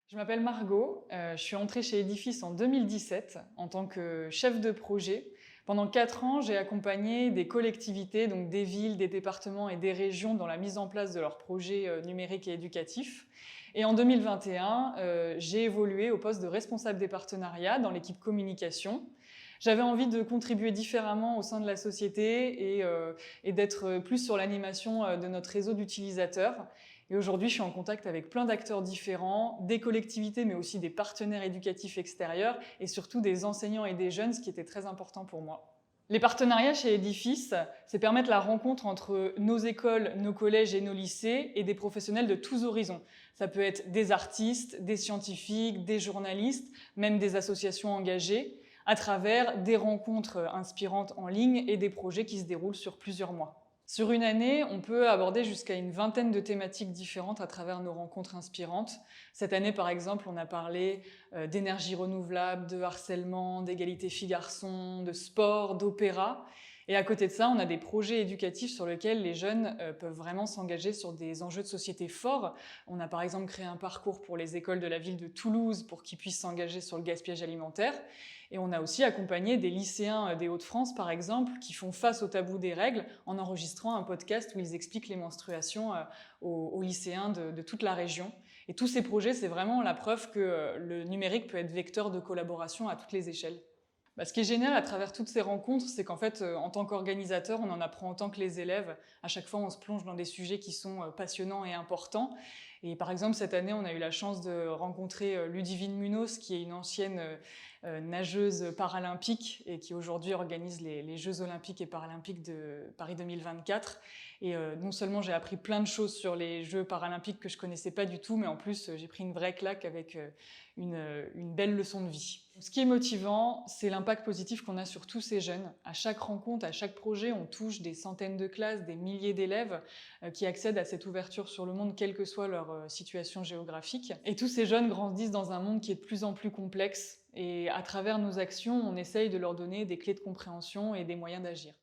Je m'appelle Margot, je suis entrée chez Edifice en 2017 en tant que chef de projet. Pendant 4 ans, j'ai accompagné des collectivités, donc des villes, des départements et des régions dans la mise en place de leurs projets numériques et éducatifs. Et en 2021, j'ai évolué au poste de responsable des partenariats dans l'équipe communication. J'avais envie de contribuer différemment au sein de la société et d'être plus sur l'animation de notre réseau d'utilisateurs. Et aujourd'hui, je suis en contact avec plein d'acteurs différents, des collectivités, mais aussi des partenaires éducatifs extérieurs et surtout des enseignants et des jeunes, ce qui était très important pour moi. Les partenariats chez Edifice, c'est permettre la rencontre entre nos écoles, nos collèges et nos lycées et des professionnels de tous horizons. Ça peut être des artistes, des scientifiques, des journalistes, même des associations engagées, à travers des rencontres inspirantes en ligne et des projets qui se déroulent sur plusieurs mois. Sur une année, on peut aborder jusqu'à une vingtaine de thématiques différentes à travers nos rencontres inspirantes. Cette année, par exemple, on a parlé d'énergie renouvelable, de harcèlement, d'égalité filles-garçons, de sport, d'opéra. Et à côté de ça, on a des projets éducatifs sur lesquels les jeunes peuvent vraiment s'engager sur des enjeux de société forts. On a par exemple créé un parcours pour les écoles de la ville de Toulouse pour qu'ils puissent s'engager sur le gaspillage alimentaire. Et on a aussi accompagné des lycéens des Hauts-de-France, par exemple, qui font face au tabou des règles en enregistrant un podcast où ils expliquent les menstruations aux lycéens de toute la région. Et tous ces projets, c'est vraiment la preuve que le numérique peut être vecteur de collaboration à toutes les échelles. Ce qui est génial à travers toutes ces rencontres, c'est qu'en fait, en tant qu'organisateur, on en apprend autant que les élèves. À chaque fois, on se plonge dans des sujets qui sont passionnants et importants. Et par exemple, cette année, on a eu la chance de rencontrer Ludivine Munoz, qui est une ancienne nageuse paralympique et qui aujourd'hui organise les Jeux olympiques et paralympiques de Paris 2024. Et non seulement j'ai appris plein de choses sur les Jeux paralympiques que je connaissais pas du tout, mais en plus, j'ai pris une vraie claque avec une belle leçon de vie. Ce qui est motivant, c'est l'impact positif qu'on a sur tous ces jeunes. À chaque rencontre, à chaque projet, on touche des centaines de classes, des milliers d'élèves qui accèdent à cette ouverture sur le monde, quelle que soit leur situation géographique. Et tous ces jeunes grandissent dans un monde qui est de plus en plus complexe. Et à travers nos actions, on essaye de leur donner des clés de compréhension et des moyens d'agir.